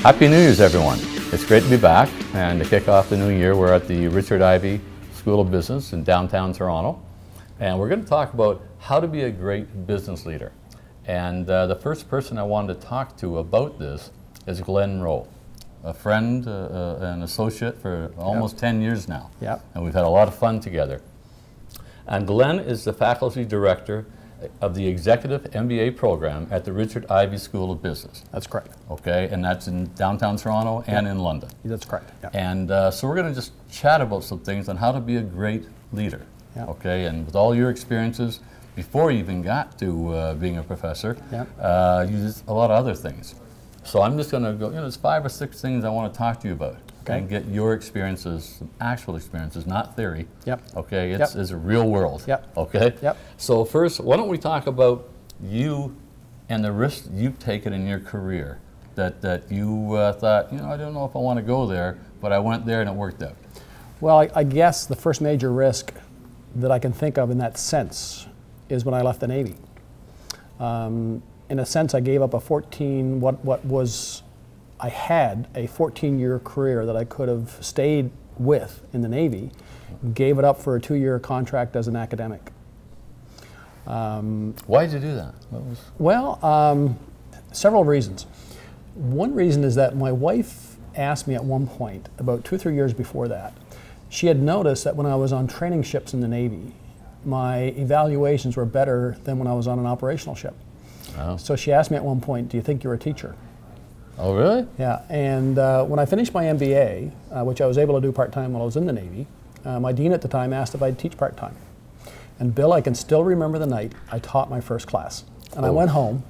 Happy New Year's, everyone. It's great to be back, and to kick off the new year, we're at the Richard Ivey School of Business in downtown Toronto, and we're going to talk about how to be a great business leader. And the first person I wanted to talk to about this is Glenn Rowe, a friend, an associate for almost 10 years now, and we've had a lot of fun together. And Glenn is the faculty director of the executive MBA program at the Richard Ivey School of Business. That's correct. Okay, and that's in downtown Toronto and in London. That's correct. And so we're going to just chat about some things on how to be a great leader. Okay, and with all your experiences before you even got to being a professor, you did a lot of other things. So I'm just going to go, there's 5 or 6 things I want to talk to you about. And get your experiences, actual experiences, not theory. Okay, it's a real world. Okay. So first, why don't we talk about you and the risks you've taken in your career that you thought, I don't know if I want to go there, but I went there and it worked out. Well, I guess the first major risk that I can think of in that sense is when I left the Navy. In a sense, I gave up I had a 14-year career that I could have stayed with in the Navy, gave it up for a 2-year contract as an academic. Why did you do that? Well, several reasons. One reason is that my wife asked me at one point, about 2 or 3 years before that, she had noticed that when I was on training ships in the Navy, my evaluations were better than when I was on an operational ship. So she asked me at one point, do you think you're a teacher? Oh, really? Yeah, and when I finished my MBA, which I was able to do part-time while I was in the Navy, my dean at the time asked if I'd teach part-time. And Bill, I can still remember the night I taught my first class. And I went home,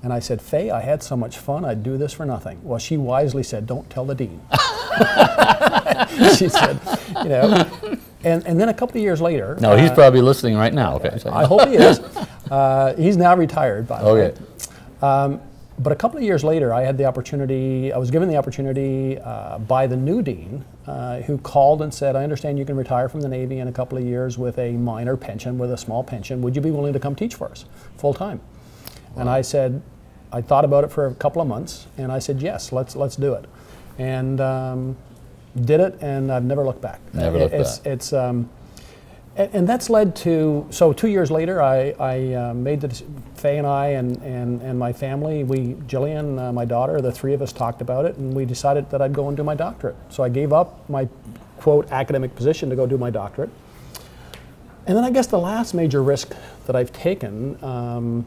and I said, Faye, I had so much fun, I'd do this for nothing. Well, she wisely said, don't tell the dean. She said, and then a couple of years later... No, he's probably listening right now. Okay. I hope he is. He's now retired, by the way. But a couple of years later, I was given the opportunity by the new dean, who called and said, I understand you can retire from the Navy in a couple of years with a minor pension, with a small pension. Would you be willing to come teach for us, full time? And I said, I thought about it for a couple of months, and I said, yes, let's do it. And did it, and I've never looked back. Never looked back. And that's led to, so 2 years later, I made Faye and I and my family, Jillian, my daughter, the 3 of us talked about it, and we decided that I'd go and do my doctorate. So I gave up my, quote, academic position to go do my doctorate. And then I guess the last major risk that I've taken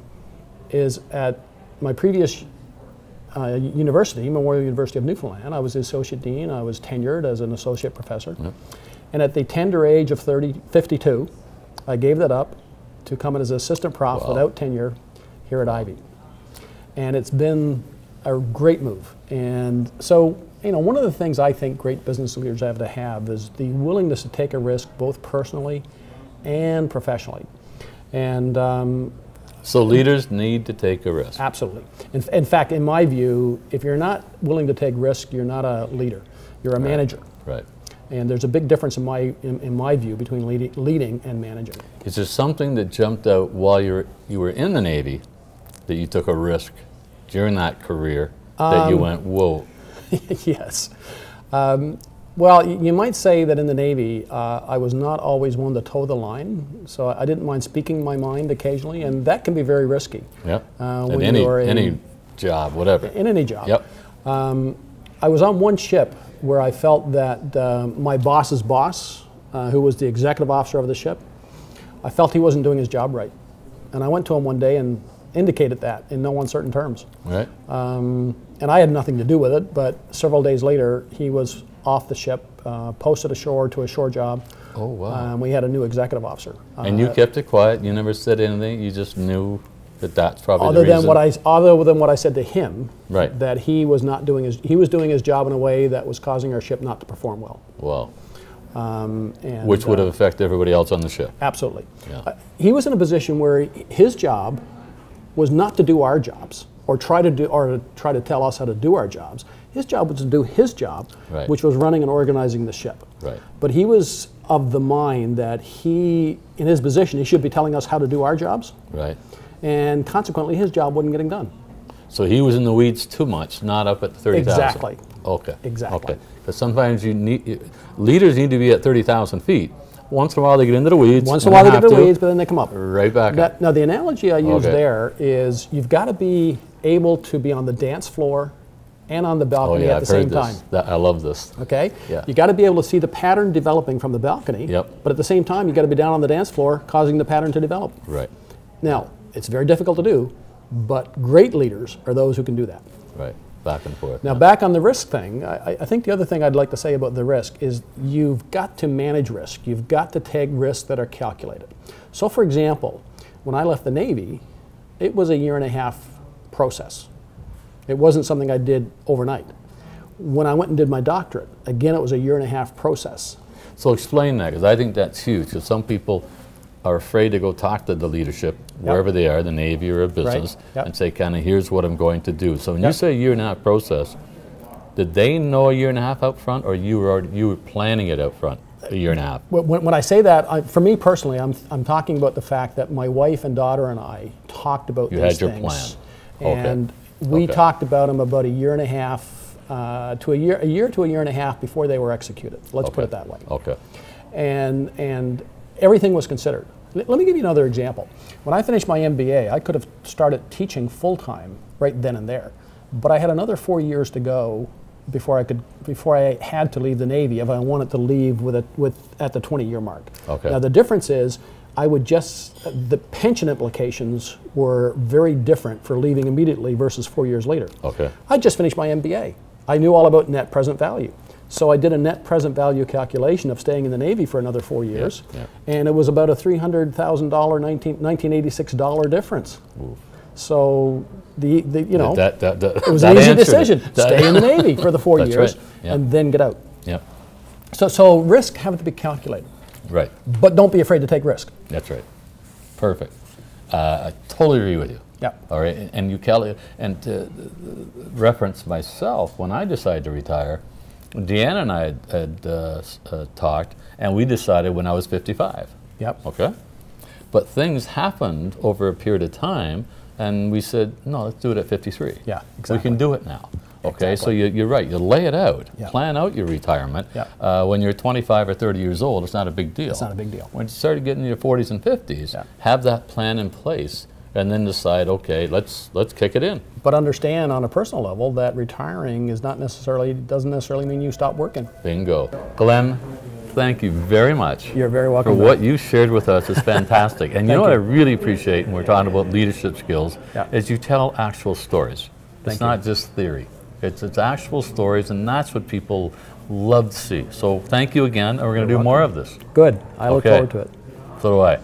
is at my previous university, Memorial University of Newfoundland. I was the associate dean. I was tenured as an associate professor. And at the tender age of 52, I gave that up to come in as an assistant prof without tenure here at Ivey. And it's been a great move. And so, one of the things I think great business leaders have to have is the willingness to take a risk both personally and professionally. And so leaders need to take a risk. Absolutely. In fact, in my view, if you're not willing to take risk, you're not a leader. You're a manager. Right. And there's a big difference in my view between leading and managing. Is there something that jumped out while you were in the Navy that you took a risk during that career that you went, whoa? Yes. Well, you might say that in the Navy, I was not always one to toe the line, so I didn't mind speaking my mind occasionally, and that can be very risky. In any job, whatever. In any job. I was on one ship where I felt that my boss's boss, who was the executive officer of the ship, I felt he wasn't doing his job right. And I went to him one day and indicated that in no uncertain terms. And I had nothing to do with it, but several days later, he was off the ship, posted ashore to a shore job. Oh, wow. We had a new executive officer. And you kept it quiet? You never said anything? You just knew that that's probably other the reason? Other than what I said to him, right, that he was not doing he was doing his job in a way that was causing our ship not to perform well. Wow. Which would have affected everybody else on the ship. Absolutely. He was in a position where his job was not to do our jobs or try to tell us how to do our jobs. His job was to do his job, right, which was running and organizing the ship. Right. But he was of the mind that in his position, he should be telling us how to do our jobs. Right. And consequently, his job wasn't getting done. So he was in the weeds too much, not up at 30,000. Exactly. Okay. Exactly. Okay. Because sometimes leaders need to be at 30,000 feet. Once in a while they get into the weeds. Once in a while they get into the weeds, but then they come up. Right back up. Now the analogy I use there is you've got to be able to be on the dance floor and on the balcony at the same time. I love this. Okay? Yeah. You got to be able to see the pattern developing from the balcony, but at the same time you got to be down on the dance floor causing the pattern to develop. Right. Now, it's very difficult to do, but great leaders are those who can do that. Right. Back and forth. Now, back on the risk thing, I think the other thing I'd like to say about the risk is you've got to manage risk. You've got to take risks that are calculated. So, for example, when I left the Navy, it was a 1.5-year process. It wasn't something I did overnight. When I went and did my doctorate, again, it was a 1.5-year process. So explain that, because I think that's huge. Because some people are afraid to go talk to the leadership, wherever they are, the Navy or a business, and say, kind of, here's what I'm going to do. So when you say 1.5-year process, did they know a 1.5 years up front, or you were planning it up front, a 1.5 years? When I say that, for me personally, I'm talking about the fact that my wife and daughter and I talked about these things. You had your plan. And we talked about them about a 1.5 years to a year to a 1.5 years before they were executed. Let's put it that way. Okay. And everything was considered. Let me give you another example. When I finished my MBA, I could have started teaching full-time right then and there, but I had another 4 years to go before I had to leave the Navy if I wanted to leave at the 20-year mark. Okay. Now the difference is the pension implications were very different for leaving immediately versus 4 years later. Okay. I just finished my MBA. I knew all about net present value. So I did a net present value calculation of staying in the Navy for another 4 years, and it was about a $300,000 1986 difference. Ooh. So it was an easy decision. Stay in the Navy for the 4 years and then get out. Yep. So risk have to be calculated. Right. But don't be afraid to take risk. That's right. Perfect. I totally agree with you. Yeah. All right. And you calculate, and to reference myself, when I decided to retire, Deanna and I had talked, and we decided when I was 55. Yep. Okay. But things happened over a period of time, and we said, no, let's do it at 53. Yeah, exactly. We can do it now. Okay, so you're right. You lay it out, plan out your retirement. When you're 25 or 30 years old, it's not a big deal. It's not a big deal. When you start getting in your 40s and 50s, have that plan in place, and then decide, okay, let's kick it in. But understand on a personal level that retiring doesn't necessarily mean you stop working. Bingo. Glenn, thank you very much. You're very welcome. For what you shared with us is fantastic. And you know what I really appreciate when we're talking about leadership skills is you tell actual stories. It's not just theory. It's actual stories, and that's what people love to see. So thank you again, and we're going to do more of this. Good. I look forward to it. So do I.